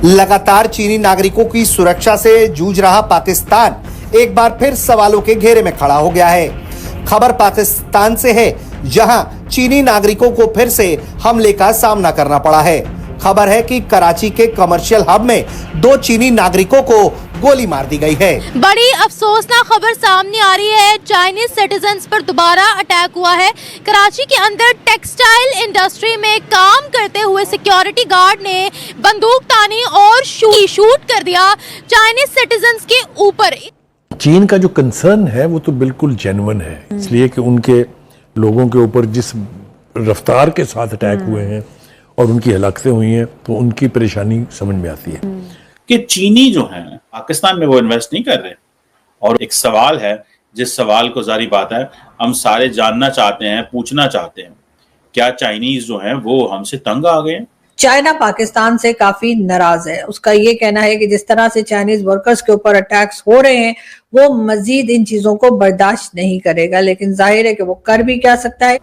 लगातार चीनी नागरिकों की सुरक्षा से जूझ रहा पाकिस्तान एक बार फिर सवालों के घेरे में खड़ा हो गया है। खबर पाकिस्तान से है, जहां चीनी नागरिकों को फिर से हमले का सामना करना पड़ा है। खबर है कि कराची के कमर्शियल हब में 2 चीनी नागरिकों को गोली मार दी गई है। बड़ी अफसोसनाक खबर सामने आ रही है। चाइनीज सिटीजन्स पर दोबारा अटैक हुआ है। कराची के अंदर टेक्सटाइल इंडस्ट्री में काम करते हुए सिक्योरिटी गार्ड ने बंदूक तानी और शूट कर दिया चाइनीज सिटीजन्स के ऊपर। चीन का जो कंसर्न है वो तो बिल्कुल जेन्युइन है, इसलिए कि उनके लोगों के ऊपर जिस रफ्तार के साथ अटैक हुए हैं और उनकी हलाकतें हुई हैं, तो उनकी परेशानी समझ में आती है कि चीनी जो है पाकिस्तान में वो इन्वेस्ट नहीं कर रहे। और एक सवाल है, जिस सवाल को जारी बात है हम सारे जानना चाहते हैं, पूछना चाहते हैं, क्या चाइनीज जो हैं वो हमसे तंग आ गए हैं? चाइना पाकिस्तान से काफी नाराज है। उसका ये कहना है कि जिस तरह से चाइनीज वर्कर्स के ऊपर अटैक्स हो रहे हैं वो मजीद इन चीजों को बर्दाश्त नहीं करेगा, लेकिन जाहिर है कि वो कर भी क्या सकता है।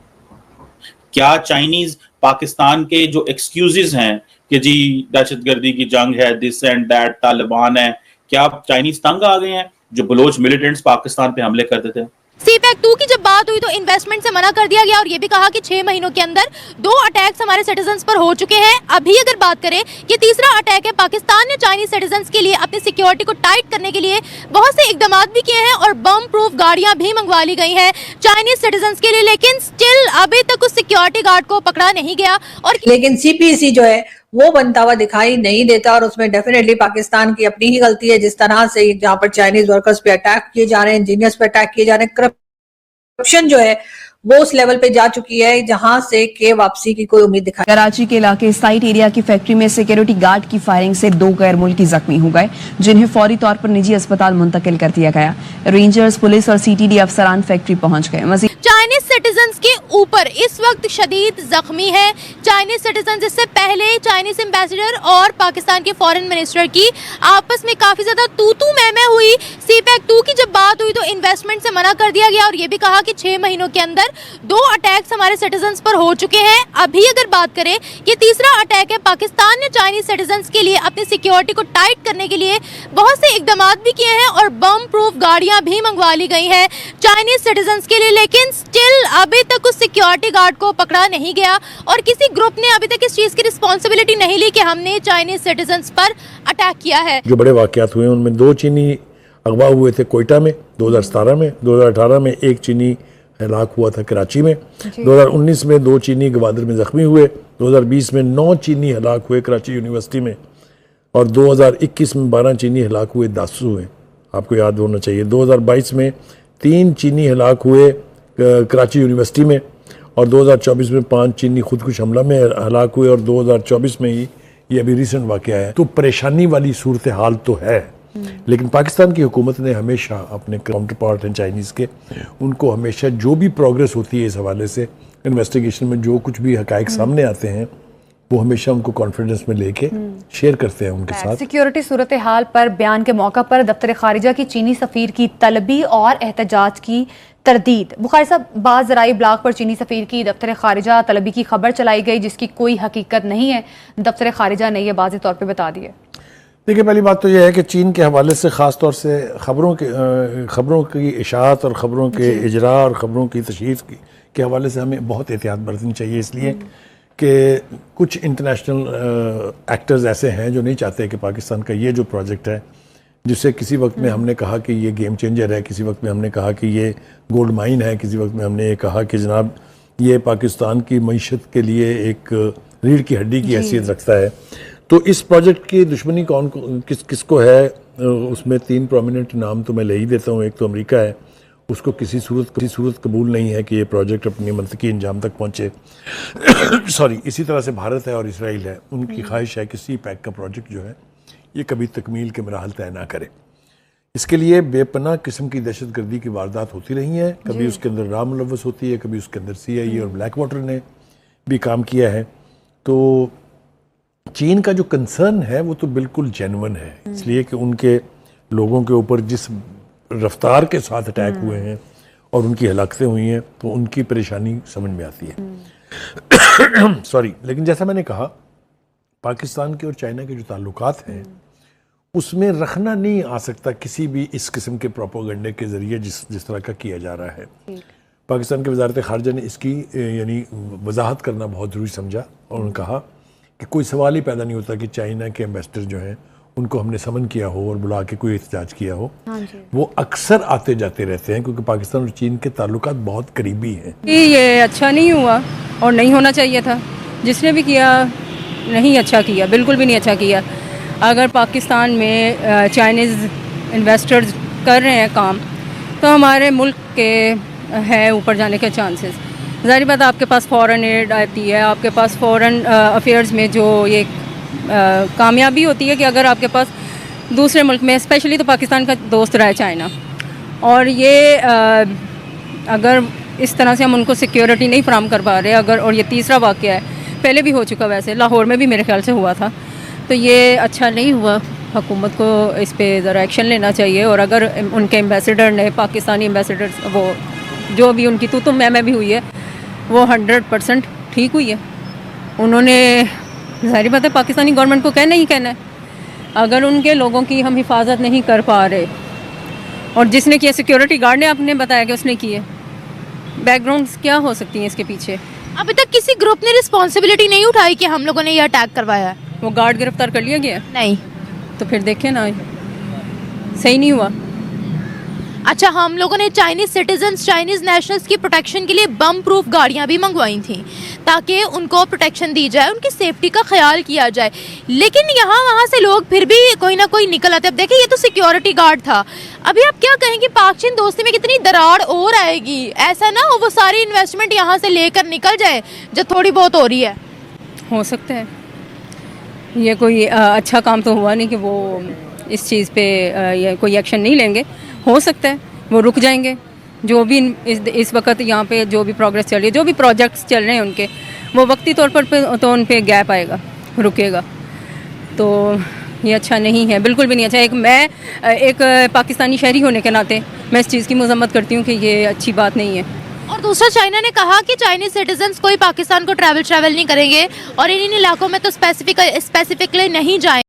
क्या चाइनीज पाकिस्तान के जो एक्सक्यूजेस हैं कि जी दहशतगर्दी की जंग है, दिस एंड दैट, तालिबान है, क्या चाइनीज तंग आ गए हैं जो बलोच मिलिटेंट्स पाकिस्तान पे हमले करते थे? सीपैक 2 की जब बात हुई तो इन्वेस्टमेंट से मना कर दिया गया और ये भी कहा कि 6 महीनों के अंदर 2 अटैक्स हमारे सिटीजन्स पर हो चुके हैं। अभी अगर बात करें, ये तीसरा अटैक है। पाकिस्तान ने चाइनीज सिटीजन्स के लिए अपनी सिक्योरिटी को टाइट करने के लिए बहुत से इकदाम भी किए हैं और बम प्रूफ गाड़ियां भी मंगवा ली गई हैं चाइनीज सिटीजन्स के लिए, लेकिन स्टिल अभी तक उस सिक्योरिटी गार्ड को पकड़ा नहीं गया। और लेकिन सीपीसी जो है वो बनता हुआ दिखाई नहीं देता और उसमें डेफिनेटली पाकिस्तान की अपनी ही गलती है। जिस तरह से जहाँ पर चाइनीज वर्कर्स पे अटैक किए जा रहे हैं, इंजीनियर्स पे अटैक किए जा रहे हैं, करप्शन जो है वो उस लेवल पे जा चुकी है जहां से के वापसी की कोई उम्मीद दिखाई। कराची के इलाके साइट एरिया की फैक्ट्री में सिक्योरिटी गार्ड की फायरिंग से 2 गैर मुल्की जख्मी हो गए, जिन्हें फौरी तौर पर निजी अस्पताल मुंतकिल कर दिया गया। रेंजर्स, पुलिस और सीटीडी अफसरान फैक्ट्री पहुंच गए। चाइनीज सिटीजन्स के ऊपर इस वक्त शदीद जख्मी है चाइनीज सिटीजन्स। इससे पहले चाइनीज एम्बेसडर और पाकिस्तान के फॉरेन मिनिस्टर की आपस में काफी ज्यादा तू मैं हुई। सीपैक 2 की जब बात हुई तो इन्वेस्टमेंट से मना कर दिया गया और ये भी कहा कि 6 महीनों के अंदर 2 अटैक्स हमारे सिटीजन्स पर हो चुके हैं। अभी अगर बात करें, ये तीसरा अटैक है। पाकिस्तान ने चाइनीज सिटीजन्स के लिए अपनी सिक्योरिटी को टाइट करने के लिए बहुत से इकदाम भी किए हैं और बम प्रूफ गाड़ियां भी मंगवा ली गई हैं चाइनीज सिटीजन्स के लिए, लेकिन स्टिल अभी तक उस सिक्योरिटी गार्ड को पकड़ा नहीं गया और किसी ग्रुप ने अभी तक इस चीज की रिस्पॉन्सिबिलिटी नहीं ली कि हमने चाइनीज सिटीजन्स पर अटैक किया है। जो बड़े वाकयात हुए उनमें 2 चीनी अगवा हुए थे कोयटा में 2017 में, 2018 में 1 चीनी हलाक हुआ था कराची में, 2019 में 2 चीनी गवादर में जख्मी हुए, 2020 में 9 चीनी हलाक हुए कराची यूनिवर्सिटी में और 2021 में 12 चीनी हलाक हुए दासू में। आपको याद होना चाहिए 2022 में 3 चीनी हलाक हुए कराची यूनिवर्सिटी में और 2024 में 5 चीनी खुदकुश हमला में हलाक हुए और 2024 में ही ये अभी रिसेंट वाक़या है। तो परेशानी वाली सूरत हाल तो है, लेकिन पाकिस्तान की हुकूमत ने हमेशा अपने काउंटर पार्ट हैं चाइनीज़ के, उनको हमेशा जो भी प्रोग्रेस होती है इस हवाले से इन्वेस्टिगेशन में जो कुछ भी हकायक सामने आते हैं वो हमेशा उनको कॉन्फिडेंस में लेके शेयर करते हैं उनके साथ। सिक्योरिटी सूरत हाल पर बयान के मौका पर दफ्तर खारिजा की चीनी सफ़ीर की तलबी और एहतजाज की तरदीद। बुखारी साहब, बाज़ ज़राई ब्लॉग पर चीनी सफ़ीर की दफ्तर खारिजा तलबी की खबर चलाई गई जिसकी कोई हकीकत नहीं है। दफ्तर खारिजा ने यह वाज़ेह तौर पर बता दिया। देखिए, पहली बात तो यह है कि चीन के हवाले से ख़ास तौर से ख़बरों की इशाअत और ख़बरों के इजरा और ख़बरों की तशहीर के हवाले से हमें बहुत एहतियात बरतनी चाहिए, इसलिए कि कुछ इंटरनेशनल एक्टर्स ऐसे हैं जो नहीं चाहते कि पाकिस्तान का ये जो प्रोजेक्ट है, जिससे किसी वक्त में हमने कहा कि ये गेम चेंजर है, किसी वक्त में हमने कहा कि ये गोल्ड माइन है, किसी वक्त में हमने ये कहा कि जनाब ये पाकिस्तान की मईशत के लिए एक रीढ़ की हड्डी की हैसियत रखता है। तो इस प्रोजेक्ट की दुश्मनी कौन किसको है, उसमें 3 प्रोमिनेंट नाम तो मैं ले ही देता हूँ। एक तो अमेरिका है, उसको किसी सूरत कबूल नहीं है कि ये प्रोजेक्ट अपनी मंतकी अंजाम तक पहुँचे। सॉरी, इसी तरह से भारत है और इसराइल है, उनकी ख्वाहिश है कि सीपैक का प्रोजेक्ट जो है ये कभी तकमील के मराहल तय ना करे। इसके लिए बेपनाह किस्म की दहशतगर्दी की वारदात होती रही हैं, कभी उसके अंदर राम मुलव्वस होती है, कभी उसके अंदर CIA और ब्लैक वाटर ने भी काम किया है। तो चीन का जो कंसर्न है वो तो बिल्कुल जेन्युइन है, इसलिए कि उनके लोगों के ऊपर जिस रफ्तार के साथ अटैक हुए हैं और उनकी हलाकतें हुई हैं, तो उनकी परेशानी समझ में आती है। सॉरी, लेकिन जैसा मैंने कहा पाकिस्तान के और चाइना के जो ताल्लुकात हैं उसमें रखना नहीं आ सकता किसी भी इस किस्म के प्रोपोगंडे के ज़रिए जिस तरह का किया जा रहा है। पाकिस्तान की वजारत ख़ारजा ने इसकी यानी वजाहत करना बहुत ज़रूरी समझा और उन्होंने कहा कि कोई सवाल ही पैदा नहीं होता कि चाइना के एम्बेसडर जो हैं उनको हमने समन किया हो और बुला के कोई एहतजाज किया हो। वो अक्सर आते जाते रहते हैं क्योंकि पाकिस्तान और चीन के ताल्लुकात बहुत करीबी हैं। ये अच्छा नहीं हुआ और नहीं होना चाहिए था। जिसने भी किया नहीं अच्छा किया, बिल्कुल भी नहीं अच्छा किया। अगर पाकिस्तान में चाइनीज़ इन्वेस्टर्स कर रहे हैं काम तो हमारे मुल्क के है ऊपर जाने के चांसेस। ज़ाहिर बात आपके पास फ़ॉरेन एड आती है, आपके पास फ़ॉरेन अफेयर्स में जो ये कामयाबी होती है कि अगर आपके पास दूसरे मुल्क में, स्पेशली तो पाकिस्तान का दोस्त रहा है चाइना, और ये अगर इस तरह से हम उनको सिक्योरिटी नहीं फराहम कर पा रहे अगर, और ये तीसरा वाक़या है, पहले भी हो चुका वैसे लाहौर में भी मेरे ख्याल से हुआ था, तो ये अच्छा नहीं हुआ। हुकूमत को इस पे ज़रा एक्शन लेना चाहिए। और अगर उनके एम्बेसडर ने, पाकिस्तानी एम्बेसडर, वो जो भी उनकी तो मैं भी हुई है वो 100% ठीक हुई है। उन्होंने ज़ाहिर बात है पाकिस्तानी गवर्नमेंट को कहना ही कहना है। अगर उनके लोगों की हम हिफाजत नहीं कर पा रहे, और जिसने किया सिक्योरिटी गार्ड ने आपने बताया कि उसने किए, बैकग्राउंड्स क्या हो सकती हैं इसके पीछे? अभी तक किसी ग्रुप ने रिस्पॉन्सिबिलिटी नहीं उठाई कि हम लोगों ने ये अटैक करवाया है। वो गार्ड गिरफ्तार कर लिया गया? नहीं। तो फिर देखें ना, सही नहीं हुआ। अच्छा, हम लोगों ने चाइनीज सिटीजन्स, चाइनीज नेशनल्स की प्रोटेक्शन के लिए बम प्रूफ गाड़ियां भी मंगवाई थी ताकि उनको प्रोटेक्शन दी जाए, उनकी सेफ्टी का ख्याल किया जाए। लेकिन यहाँ वहाँ से लोग फिर भी कोई ना कोई निकल आते। अब देखिए, ये तो सिक्योरिटी गार्ड था। अभी आप क्या कहेंगे, पाक चीन दोस्ती में कितनी दरार और आएगी? ऐसा ना हो वो सारी इन्वेस्टमेंट यहाँ से लेकर निकल जाए जो थोड़ी बहुत हो रही है। हो सकता है ये कोई अच्छा काम तो हुआ नहीं कि वो इस चीज़ पे ये कोई एक्शन नहीं लेंगे। हो सकता है वो रुक जाएंगे। जो भी इस वक्त यहाँ पे जो भी प्रोग्रेस चल रही है, जो भी प्रोजेक्ट्स चल रहे हैं उनके, वो वक्ती तौर पर तो उन पे गैप आएगा, रुकेगा। तो ये अच्छा नहीं है, बिल्कुल भी नहीं अच्छा। मैं एक पाकिस्तानी शहरी होने के नाते मैं इस चीज़ की मजम्मत करती हूँ कि ये अच्छी बात नहीं है। और दूसरा, चाइना ने कहा कि चाइनीज सिटीजन्स कोई पाकिस्तान को ट्रैवल नहीं करेंगे और इन इलाकों में तो स्पेसिफिकली नहीं जाएंगे।